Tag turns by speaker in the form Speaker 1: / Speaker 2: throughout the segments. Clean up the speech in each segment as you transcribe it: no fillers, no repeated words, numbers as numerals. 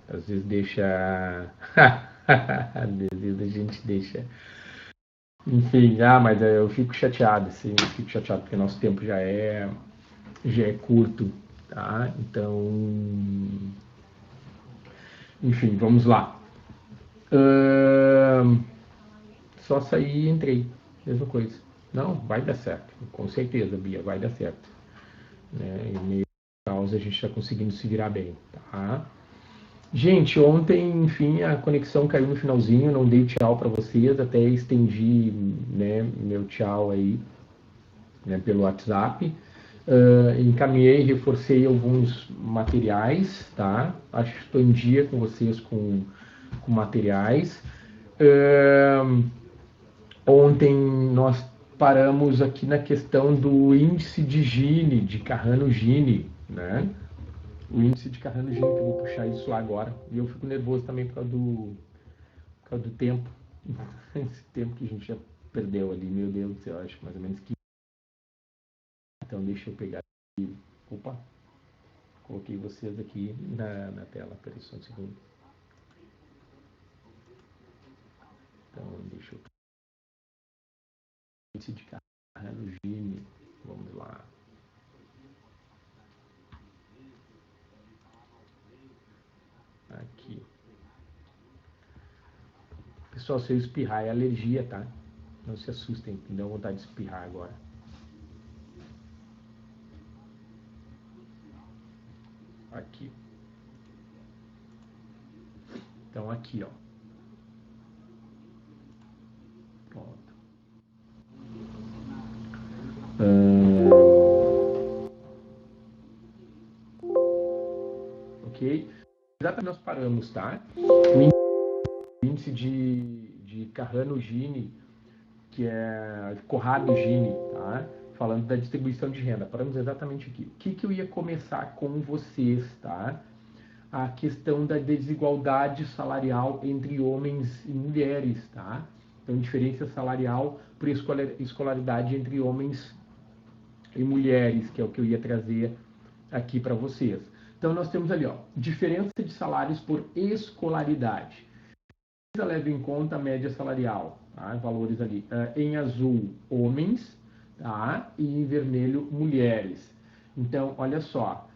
Speaker 1: Às vezes deixa. Às vezes a gente deixa. Enfim, mas eu fico chateado, sim, eu fico chateado porque nosso tempo já é curto, tá? Então, enfim, vamos lá. Ahn, Só saí e entrei, mesma coisa. Não, vai dar certo, com certeza, Bia, vai dar certo. Né? E meio causa a gente está conseguindo se virar bem, tá? Gente, ontem, enfim, a conexão caiu no finalzinho, não dei tchau para vocês, até estendi, né, meu tchau aí, né, pelo WhatsApp. Encaminhei, reforcei alguns materiais, tá? Acho que estou em dia com vocês com materiais. Uh, Ontem nós paramos aqui na questão do índice de Gini, de Carrano-Gini, né? O índice de Carrano-Gini, que eu vou puxar isso lá agora. E eu fico nervoso também por causa do tempo. Esse tempo que a gente já perdeu ali, meu Deus do céu, acho que mais ou menos 15. Então deixa eu pegar aqui. Opa, coloquei vocês aqui na tela. Peraí só um segundo. Então deixa eu índice de Carrano-Gini. Vamos lá. Aqui. Pessoal, se eu espirrar é alergia, tá? Não se assustem, me deu vontade de espirrar agora. Aqui. Então aqui, ó. Pronto. Ok? Exatamente nós paramos, tá? O índice de Carrano-Gini, que é Corrado-Gini, tá? Falando da distribuição de renda. Paramos exatamente aqui. O que eu ia começar com vocês, tá? A questão da desigualdade salarial entre homens e mulheres, tá? Então, diferença salarial por escolaridade entre homens e mulheres, que é o que eu ia trazer aqui para vocês. Então, nós temos ali, ó, diferença de salários por escolaridade. Leva em conta a média salarial, tá? Valores ali. Em azul, homens, tá? E em vermelho, mulheres. Então, olha só,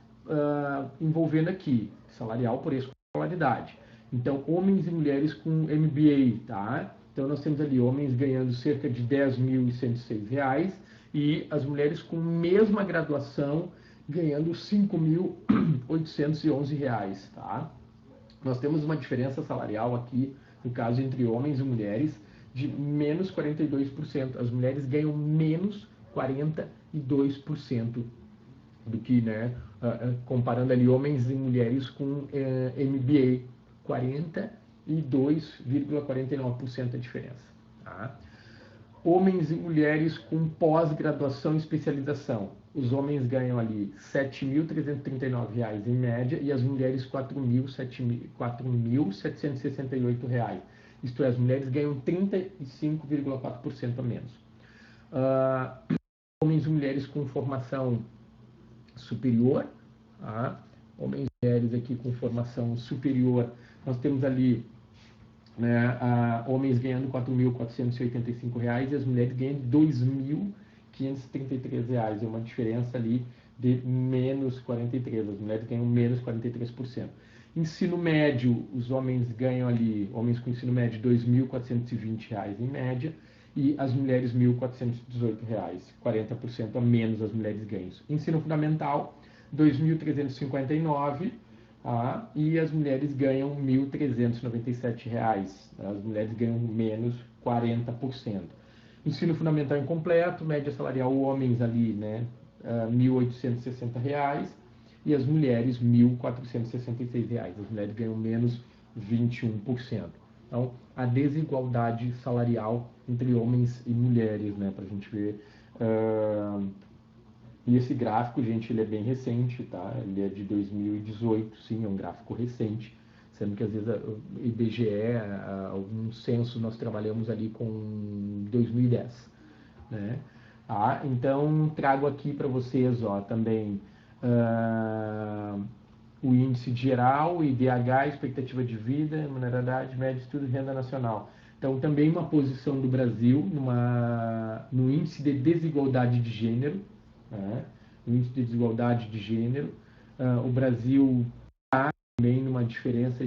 Speaker 1: envolvendo aqui salarial por escolaridade. Então, homens e mulheres com MBA, tá? Então, nós temos ali homens ganhando cerca de R$ 10.106 e as mulheres com mesma graduação ganhando R$ 5.811, tá? Nós temos uma diferença salarial aqui, no caso entre homens e mulheres, de menos 42%. As mulheres ganham menos 42% do que, né, comparando ali homens e mulheres com MBA, 42,49% a diferença. Tá? Homens e mulheres com pós-graduação e especialização. Os homens ganham ali R$ 7.339 em média e as mulheres R$ 4.768. Isto é, as mulheres ganham 35,4% a menos. Homens e mulheres com formação superior, tá? Homens e mulheres aqui com formação superior, nós temos ali, né, homens ganhando R$ 4.485 e as mulheres ganhando R$ 2.533. É uma diferença ali de menos 43%. As mulheres ganham menos 43%. Ensino médio, os homens ganham ali, homens com ensino médio, R$ 2.420 em média, e as mulheres R$ 1.418, 40% a menos as mulheres ganham. Ensino fundamental, R$ 2.359, e as mulheres ganham R$ 1.397. As mulheres ganham menos 40%. Ensino fundamental incompleto, média salarial, homens ali, né, R$ 1.860, e as mulheres R$ 1.466. As mulheres ganham menos 21%. Então, a desigualdade salarial entre homens e mulheres, né, para a gente ver. E esse gráfico, gente, ele é bem recente, tá? Ele é de 2018, sim, é um gráfico recente, sendo que às vezes o IBGE, alguns censos nós trabalhamos ali com 2010, né? Então, trago aqui para vocês, ó, também o índice geral, IDH, expectativa de vida, remunerabilidade média, estudo de renda nacional. Então, também uma posição do Brasil no índice de desigualdade de gênero, né? No índice de desigualdade de gênero. O Brasil está também numa diferença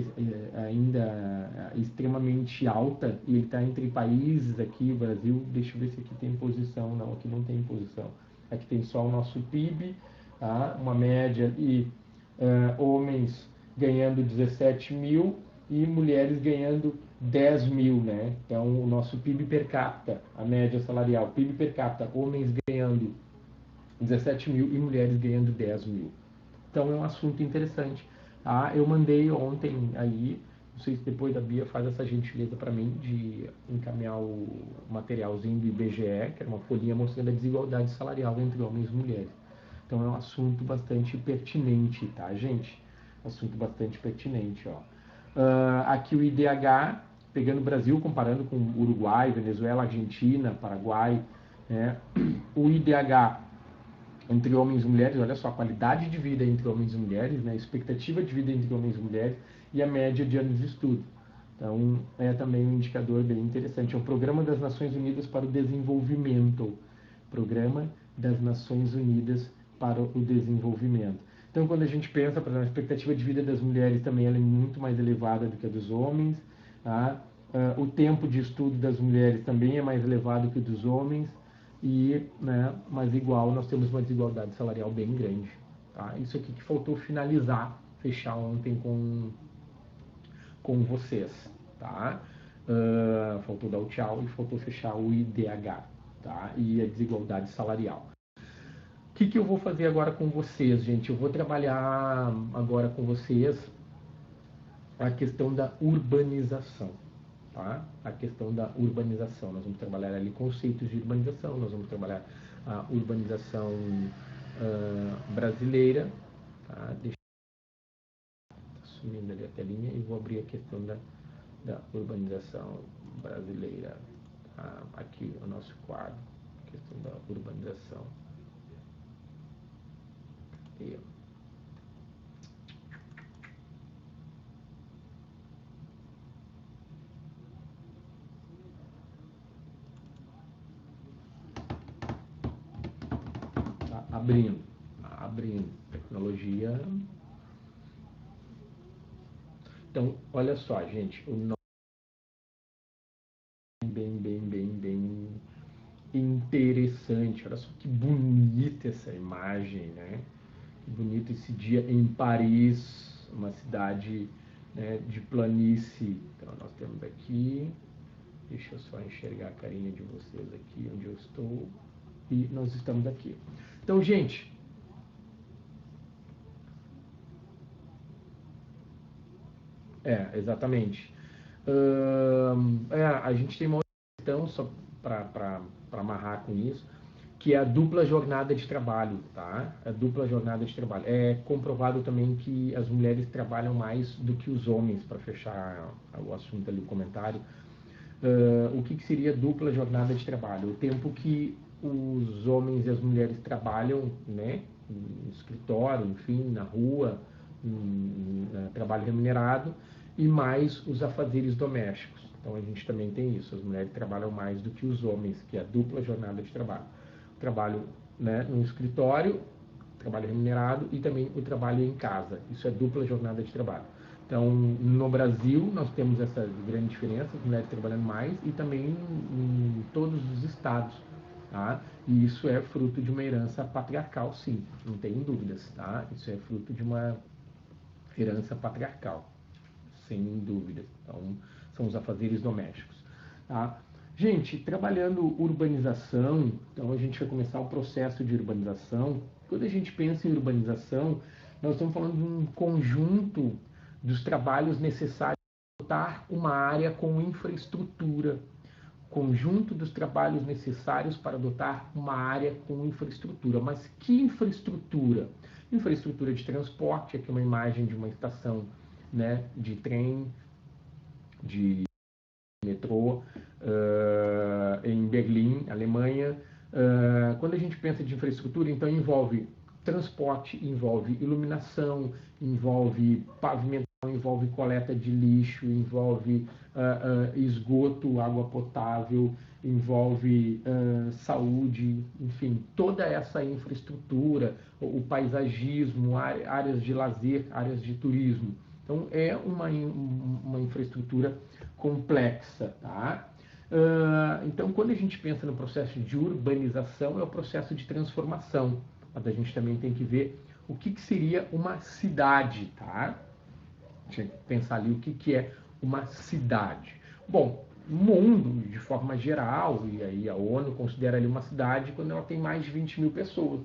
Speaker 1: ainda extremamente alta, e ele está entre países aqui, o Brasil, deixa eu ver se aqui tem posição, não, aqui não tem posição. Aqui tem só o nosso PIB, tá? Uma média, e homens ganhando 17 mil e mulheres ganhando 10 mil, né? Então, o nosso PIB per capita, a média salarial, PIB per capita, homens ganhando 17 mil e mulheres ganhando 10 mil. Então, é um assunto interessante. Tá? Eu mandei ontem aí, não sei se depois a Bia faz essa gentileza para mim de encaminhar o materialzinho do IBGE, que é uma folhinha mostrando a desigualdade salarial entre homens e mulheres. Então, é um assunto bastante pertinente, tá, gente? Assunto bastante pertinente, ó. Aqui o IDH, pegando o Brasil, comparando com Uruguai, Venezuela, Argentina, Paraguai, né? O IDH entre homens e mulheres, olha só, a qualidade de vida entre homens e mulheres, né? A expectativa de vida entre homens e mulheres e a média de anos de estudo. Então, é também um indicador bem interessante. É o Programa das Nações Unidas para o Desenvolvimento. Programa das Nações Unidas para o Desenvolvimento. Então, quando a gente pensa, por exemplo, a expectativa de vida das mulheres também ela é muito mais elevada do que a dos homens. Tá? O tempo de estudo das mulheres também é mais elevado que o dos homens. Mas igual, nós temos uma desigualdade salarial bem grande. Tá? Isso aqui que faltou finalizar, fechar ontem com vocês. Tá? Faltou dar o tchau e faltou fechar o IDH, tá? E a desigualdade salarial. O que eu vou fazer agora com vocês, gente? Eu vou trabalhar agora com vocês a questão da urbanização. Tá? A questão da urbanização. Nós vamos trabalhar ali conceitos de urbanização, nós vamos trabalhar a urbanização brasileira. Tá? Deixa eu sumindo ali a telinha e vou abrir a questão da urbanização brasileira. Tá? Aqui o nosso quadro, questão da urbanização. E, tá abrindo tecnologia. Então, olha só, gente, o nome é bem interessante. Olha só que bonita essa imagem, né? Que bonito esse dia em Paris, uma cidade, né, de planície. Então, nós temos aqui, deixa eu só enxergar a carinha de vocês aqui, onde eu estou, e nós estamos aqui. Então, gente, exatamente. A gente tem uma outra questão, só para amarrar com isso, que é a dupla jornada de trabalho, tá? A dupla jornada de trabalho. É comprovado também que as mulheres trabalham mais do que os homens, para fechar o assunto ali, o comentário. O que seria dupla jornada de trabalho? O tempo que os homens e as mulheres trabalham, né? No escritório, enfim, na rua, trabalho remunerado, e mais os afazeres domésticos. Então a gente também tem isso, as mulheres trabalham mais do que os homens, que é a dupla jornada de trabalho. O trabalho, né, no escritório, trabalho remunerado, e também o trabalho em casa. Isso é dupla jornada de trabalho. Então, no Brasil, nós temos essa grande diferença, as mulheres trabalhando mais, e também em todos os estados. Tá? E isso é fruto de uma herança patriarcal, sim, não tem dúvidas. Tá? Isso é fruto de uma herança patriarcal, sem dúvidas. Então, são os afazeres domésticos. Tá? Gente, trabalhando urbanização, então a gente vai começar o processo de urbanização. Quando a gente pensa em urbanização, nós estamos falando de um conjunto dos trabalhos necessários para dotar uma área com infraestrutura. Conjunto dos trabalhos necessários para dotar uma área com infraestrutura. Mas que infraestrutura? Infraestrutura de transporte, aqui uma imagem de uma estação, né, de trem, de metrô, em Berlim, Alemanha. Quando a gente pensa de infraestrutura, então envolve transporte envolve iluminação, envolve pavimentação, envolve coleta de lixo, envolve esgoto, água potável, envolve saúde, enfim, toda essa infraestrutura, o paisagismo, áreas de lazer, áreas de turismo. Então, é uma infraestrutura complexa, tá? Então, quando a gente pensa no processo de urbanização, é o processo de transformação. Mas a gente também tem que ver o que seria uma cidade, tá? A gente tem que pensar ali o que é uma cidade. Bom, o mundo, de forma geral, e aí a ONU considera ali uma cidade quando ela tem mais de 20 mil pessoas.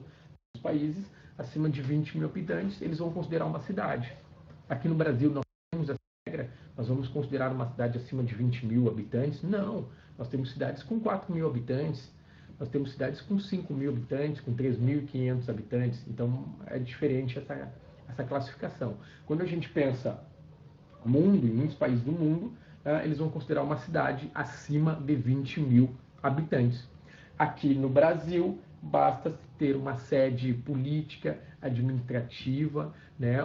Speaker 1: Nos países acima de 20 mil habitantes, eles vão considerar uma cidade. Aqui no Brasil, nós temos essa regra, nós vamos considerar uma cidade acima de 20 mil habitantes? Não, nós temos cidades com 4 mil habitantes, nós temos cidades com 5 mil habitantes, com 3.500 habitantes, então é diferente essa classificação. Quando a gente pensa mundo, em muitos países do mundo, eles vão considerar uma cidade acima de 20 mil habitantes. Aqui no Brasil, basta ter uma sede política, administrativa, né,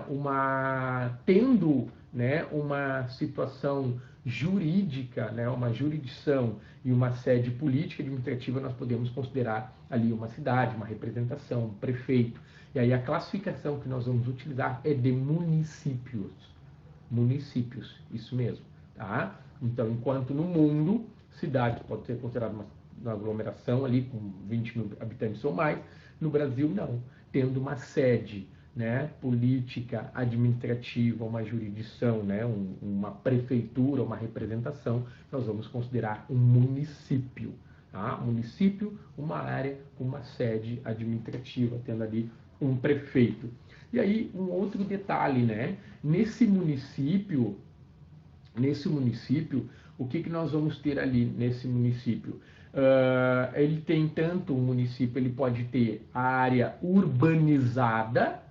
Speaker 1: tendo, né, uma situação jurídica, né, uma jurisdição e uma sede política administrativa, nós podemos considerar ali uma cidade, uma representação, um prefeito. E aí a classificação que nós vamos utilizar é de municípios. Municípios, isso mesmo, tá? Então, enquanto no mundo, cidade pode ser considerada uma aglomeração ali com 20 mil habitantes ou mais, no Brasil não, tendo uma sede, né, política, administrativa, uma jurisdição, né, uma prefeitura, uma representação, nós vamos considerar um município. Tá? Município, uma área com uma sede administrativa, tendo ali um prefeito. E aí, um outro detalhe, né? Nesse município, o que nós vamos ter ali nesse município? Ele tem tanto um município, ele pode ter a área urbanizada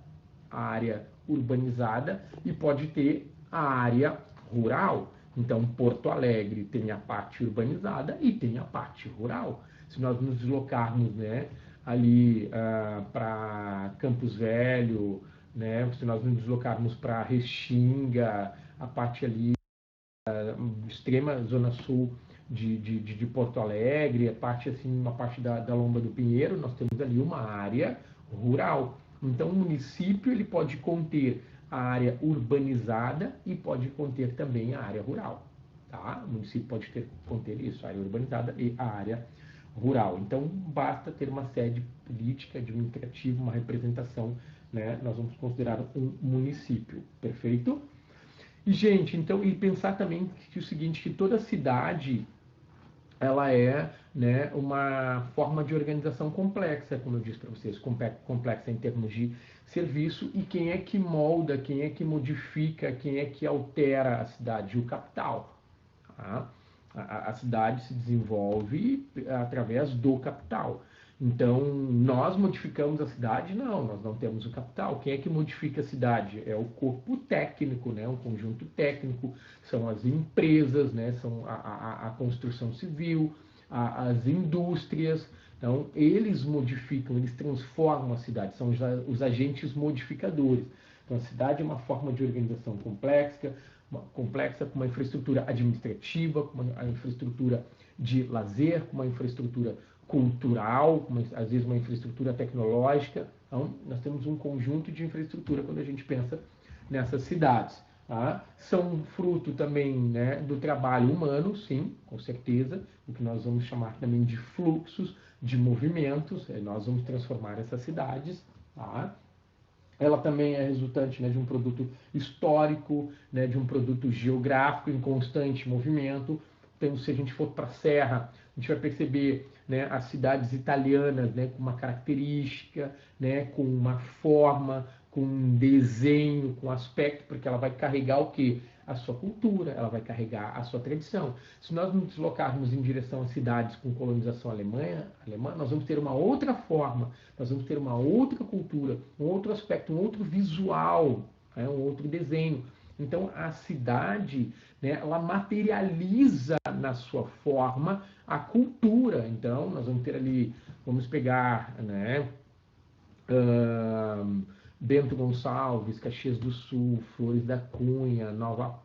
Speaker 1: e pode ter a área rural. Então, Porto Alegre tem a parte urbanizada e tem a parte rural. Se nós nos deslocarmos, né, ali para Campos Velho, né, se nós nos deslocarmos para Restinga, a parte ali extrema zona sul de Porto Alegre, uma parte da Lomba do Pinheiro, nós temos ali uma área rural. Então, o município ele pode conter a área urbanizada e pode conter também a área rural. Tá? O município pode conter isso, a área urbanizada e a área rural. Então, basta ter uma sede política, administrativa, uma representação, né? Nós vamos considerar um município, perfeito? E, gente, então, e pensar também que o seguinte, que toda cidade, ela é, né, uma forma de organização complexa, como eu disse para vocês, complexa em termos de serviço, e quem é que molda, quem é que modifica, quem é que altera a cidade? O capital. Tá? A cidade se desenvolve através do capital. Então, nós modificamos a cidade? Não, nós não temos o capital. Quem é que modifica a cidade? É o corpo técnico, né? Um conjunto técnico, são as empresas, né? São a construção civil, as indústrias. Então, eles modificam, eles transformam a cidade, são os agentes modificadores. Então, a cidade é uma forma de organização complexa com uma infraestrutura administrativa, com uma infraestrutura de lazer, com uma infraestrutura cultural, às vezes uma infraestrutura tecnológica. Então, nós temos um conjunto de infraestrutura quando a gente pensa nessas cidades. Tá? São fruto também, né, do trabalho humano, sim, com certeza, o que nós vamos chamar também de fluxos, de movimentos, nós vamos transformar essas cidades. Tá? Ela também é resultante, né, de um produto histórico, né, de um produto geográfico em constante movimento. Então, se a gente for para a Serra, a gente vai perceber, né, as cidades italianas, né, com uma característica, né, com uma forma, com um desenho, com aspecto, porque ela vai carregar o quê? A sua cultura, ela vai carregar a sua tradição. Se nós nos deslocarmos em direção a cidades com colonização alemã, nós vamos ter uma outra forma, nós vamos ter uma outra cultura, um outro aspecto, um outro visual, né, um outro desenho. Então, a cidade, né, ela materializa na sua forma a cultura. Então, nós vamos ter ali, vamos pegar, né, Bento Gonçalves, Caxias do Sul, Flores da Cunha, Nova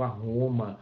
Speaker 1: Roma,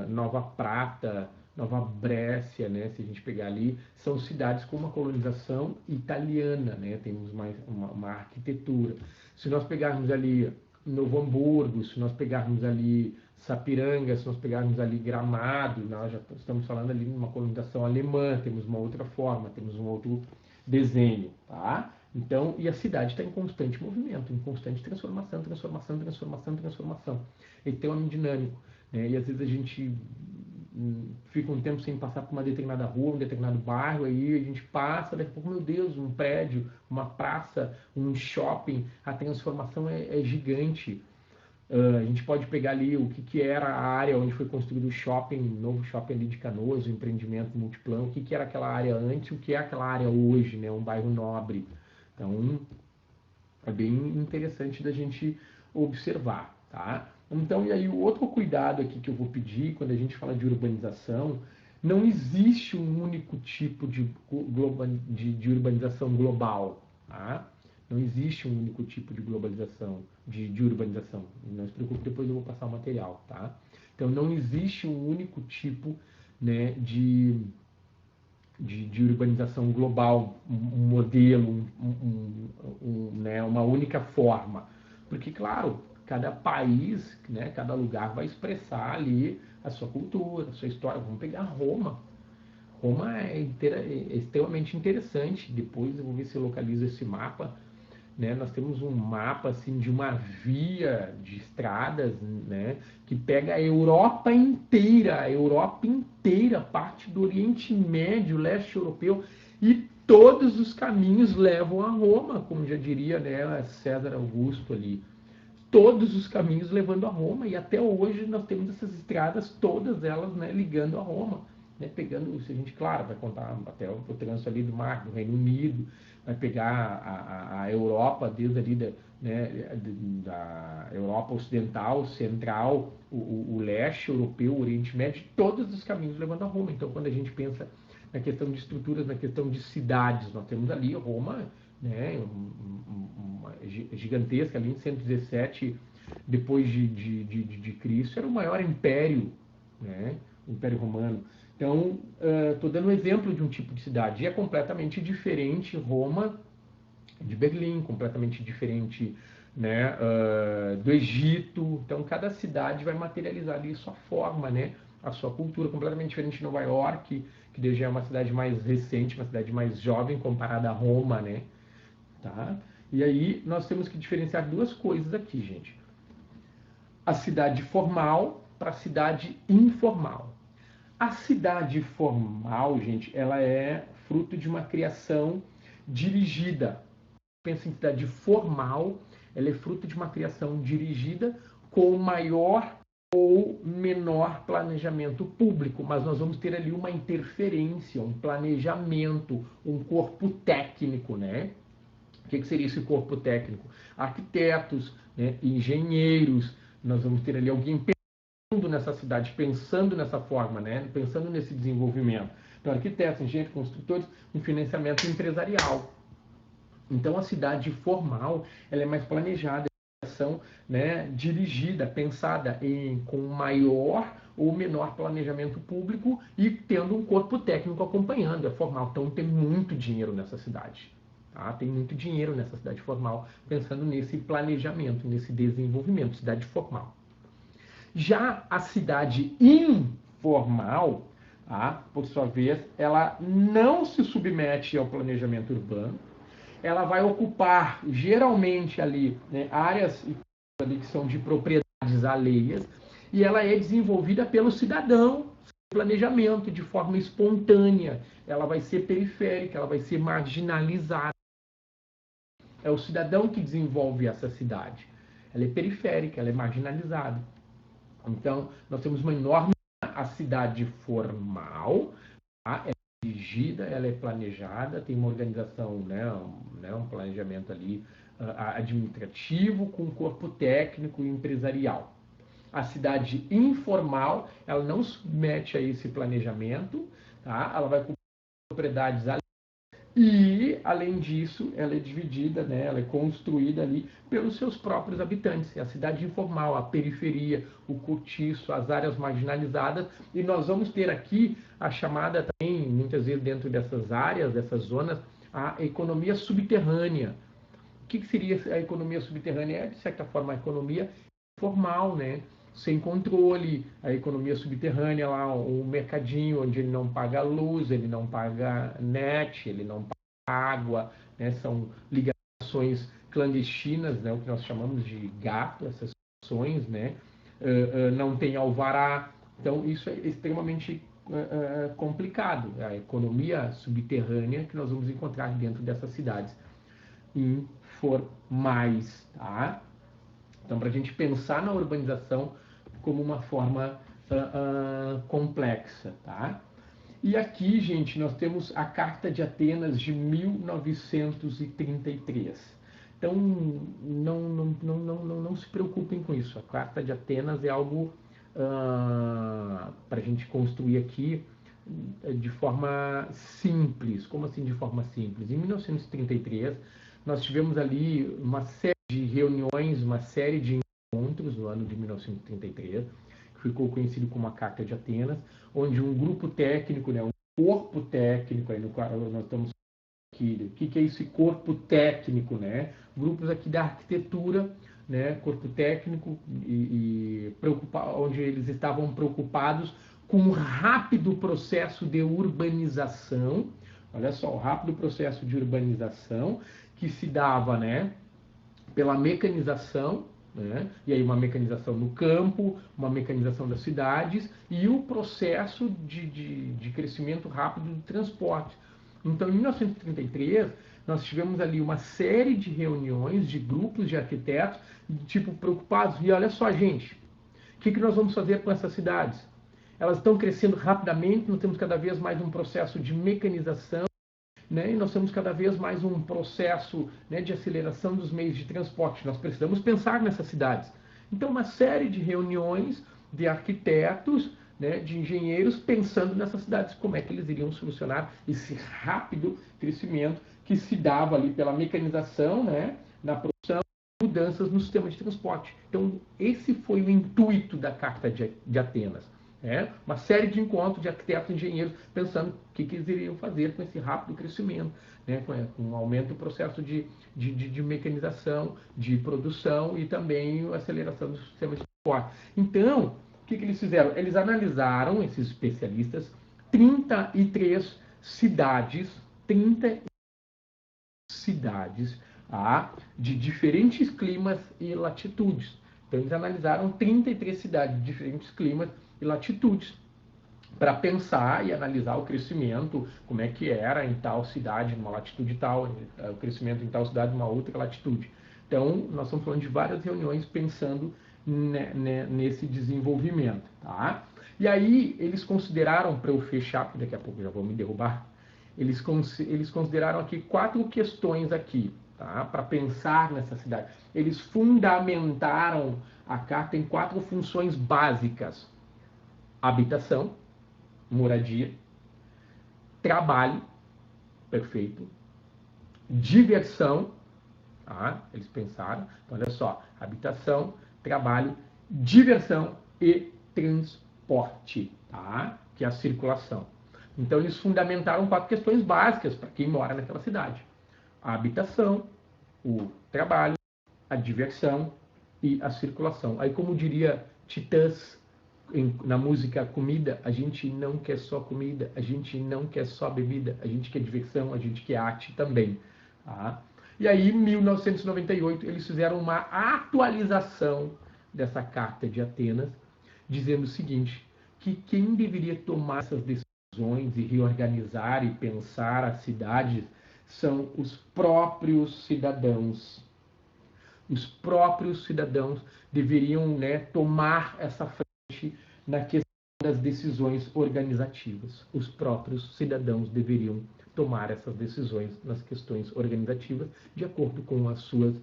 Speaker 1: Nova Prata, Nova Brécia, né, se a gente pegar ali, são cidades com uma colonização italiana, né, temos uma arquitetura. Se nós pegarmos ali Novo Hamburgo, se nós pegarmos ali Sapiranga, se nós pegarmos ali Gramado, nós já estamos falando ali de uma colonização alemã, temos uma outra forma, temos um outro desenho, tá? Então, e a cidade está em constante movimento, em constante transformação, transformação, transformação, transformação. Ele tem um dinâmico, né? E às vezes a gente fica um tempo sem passar por uma determinada rua, um determinado bairro, aí a gente passa, daqui a pouco, meu Deus, um prédio, uma praça, um shopping, a transformação é gigante. A gente pode pegar ali o que era a área onde foi construído o shopping, o novo shopping ali de Canoas, o empreendimento multiplano, o que era aquela área antes, o que é aquela área hoje, né? Um bairro nobre. Então, é bem interessante da gente observar, tá? Então, e aí o outro cuidado aqui que eu vou pedir quando a gente fala de urbanização, não existe um único tipo de urbanização global, tá? Não existe um único tipo de globalização, de urbanização. Não se preocupe, depois eu vou passar o material, tá? Então, não existe um único tipo, né, de urbanização global, um modelo, né, uma única forma. Porque, claro, cada país, né, cada lugar vai expressar ali a sua cultura, a sua história. Vamos pegar Roma. Roma é extremamente interessante. Depois eu vou ver se eu localizo esse mapa. Né, nós temos um mapa assim, de uma via de estradas, né, que pega a Europa inteira, parte do Oriente Médio, leste europeu, e todos os caminhos levam a Roma, como já diria, né, César Augusto ali. Todos os caminhos levando a Roma, e até hoje nós temos essas estradas, todas elas, né, ligando a Roma. Né, pegando, se a gente, claro, vai contar até o trânsito ali do mar, do Reino Unido, vai pegar a Europa, desde ali da Europa Ocidental, Central, o leste europeu, o Oriente Médio, todos os caminhos levando a Roma. Então, quando a gente pensa na questão de estruturas, na questão de cidades, nós temos ali Roma, né, uma gigantesca, ali em 117 depois de Cristo, era o maior império, né, o Império Romano. Então, estou dando um exemplo de um tipo de cidade. E é completamente diferente Roma de Berlim, completamente diferente, né, do Egito. Então, cada cidade vai materializar ali sua forma, né, a sua cultura, completamente diferente de Nova York, que já é uma cidade mais recente, uma cidade mais jovem comparada a Roma, né? Tá? E aí nós temos que diferenciar duas coisas aqui, gente. A cidade formal para a cidade informal. A cidade formal, gente, ela é fruto de uma criação dirigida. Pensa em cidade formal, ela é fruto de uma criação dirigida com maior ou menor planejamento público, mas nós vamos ter ali uma interferência, um planejamento, um corpo técnico, né? O que seria esse corpo técnico? Arquitetos, né? Engenheiros, nós vamos ter ali alguém nessa cidade, pensando nessa forma, né? Pensando nesse desenvolvimento. Então, arquitetos, engenheiros, construtores, um financiamento empresarial. Então, a cidade formal, ela é mais planejada, ação, né, dirigida, pensada com maior ou menor planejamento público e tendo um corpo técnico acompanhando, é formal. Então, tem muito dinheiro nessa cidade. Tá? Tem muito dinheiro nessa cidade formal, pensando nesse planejamento, nesse desenvolvimento, cidade formal. Já a cidade informal, tá, por sua vez, ela não se submete ao planejamento urbano, ela vai ocupar geralmente ali, né, áreas ali que são de propriedades alheias, e ela é desenvolvida pelo cidadão, planejamento, de forma espontânea, ela vai ser periférica, ela vai ser marginalizada. É o cidadão que desenvolve essa cidade. Ela é periférica, ela é marginalizada. Então, nós temos uma enorme a cidade formal, tá? Ela é dirigida, ela é planejada, tem uma organização, né, um planejamento ali administrativo com corpo técnico e empresarial. A cidade informal, ela não submete a esse planejamento, tá? Ela vai com propriedades E, além disso, ela é dividida, né, ela é construída ali pelos seus próprios habitantes. É a cidade informal, a periferia, o cortiço, as áreas marginalizadas. E nós vamos ter aqui a chamada também, muitas vezes dentro dessas áreas, dessas zonas, a economia subterrânea. O que seria a economia subterrânea? É, de certa forma, a economia formal, né? Sem controle, a economia subterrânea, lá um mercadinho onde ele não paga luz, ele não paga net, ele não paga água, né? São ligações clandestinas, né? O que nós chamamos de gato, essas ações, né? Não tem alvará, então isso é extremamente complicado. A economia subterrânea que nós vamos encontrar dentro dessas cidades informais, tá? Então, para a gente pensar na urbanização como uma forma complexa, tá? E aqui, gente, nós temos a Carta de Atenas de 1933. Então, não se preocupem com isso. A Carta de Atenas é algo para a gente construir aqui de forma simples. Como assim de forma simples? Em 1933, nós tivemos ali uma série de reuniões, uma série de encontros no ano de 1933, que ficou conhecido como a Carta de Atenas, onde um grupo técnico, né, um corpo técnico, aí no qual nós estamos aqui, o que é esse corpo técnico, né? Grupos aqui da arquitetura, né, corpo técnico, onde eles estavam preocupados com um rápido processo de urbanização. Olha só, o rápido processo de urbanização que se dava, né, pela mecanização, né, e aí uma mecanização no campo, uma mecanização das cidades e o processo de crescimento rápido do transporte. Então, em 1933, nós tivemos ali uma série de reuniões de grupos de arquitetos, tipo, preocupados. E olha só, gente, o que nós vamos fazer com essas cidades? Elas estão crescendo rapidamente, nós temos cada vez mais um processo de mecanização, né? E nós temos cada vez mais um processo, né, de aceleração dos meios de transporte. Nós precisamos pensar nessas cidades. Então, uma série de reuniões de arquitetos, né, de engenheiros, pensando nessas cidades, como é que eles iriam solucionar esse rápido crescimento que se dava ali pela mecanização, né, na produção, mudanças no sistema de transporte. Então, esse foi o intuito da Carta de Atenas. Uma série de encontros de arquitetos e engenheiros pensando o que eles iriam fazer com esse rápido crescimento, né, com o aumento do processo de mecanização, de produção e também a aceleração do sistema de transporte. Então, o que eles fizeram? Eles analisaram, esses especialistas, 33 cidades, 30 cidades de diferentes climas e latitudes. Então, eles analisaram 33 cidades de diferentes climas e latitudes para pensar e analisar o crescimento, como é que era em tal cidade, numa latitude tal, o crescimento em tal cidade, numa outra latitude. Então, nós estamos falando de várias reuniões pensando nesse desenvolvimento. Tá? E aí, eles consideraram, para eu fechar, porque daqui a pouco já vão me derrubar, eles consideraram aqui 4 questões aqui, tá? Para pensar nessa cidade. Eles fundamentaram a carta em 4 funções básicas: habitação, moradia, trabalho, perfeito, diversão, tá? Eles pensaram, então olha só, habitação, trabalho, diversão e transporte, tá? Que é a circulação. Então eles fundamentaram 4 questões básicas para quem mora naquela cidade: a habitação, o trabalho, a diversão e a circulação. Aí, como diria Titãs na música Comida, a gente não quer só comida, a gente não quer só bebida, a gente quer diversão, a gente quer arte também. Tá? E aí, em 1998, eles fizeram uma atualização dessa Carta de Atenas, dizendo o seguinte, que quem deveria tomar essas decisões e reorganizar e pensar as cidades são os próprios cidadãos. Os próprios cidadãos deveriam, né, tomar essa frente na questão das decisões organizativas. Os próprios cidadãos deveriam tomar essas decisões nas questões organizativas de acordo com as suas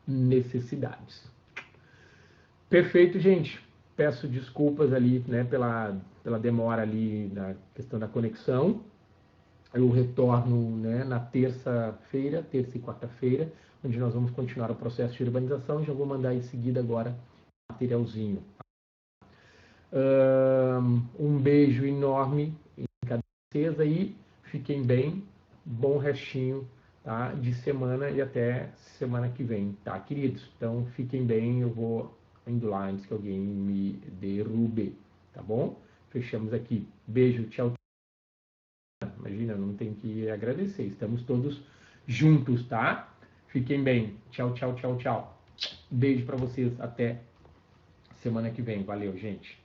Speaker 1: necessidades. Perfeito, gente. Peço desculpas ali, né, pela demora ali na questão da conexão. eu retorno, né, na terça e quarta-feira, onde nós vamos continuar o processo de urbanização e já vou mandar em seguida agora materialzinho. Um beijo enorme em cada vocês aí, fiquem bem, bom restinho, tá, de semana e até semana que vem, tá, queridos? Então fiquem bem, eu vou indo lá antes que alguém me derrube, tá bom? Fechamos aqui. Beijo, tchau. Imagina, não tem que agradecer, estamos todos juntos, tá? Fiquem bem. Tchau, tchau, tchau, tchau. Beijo para vocês, até semana que vem. Valeu, gente.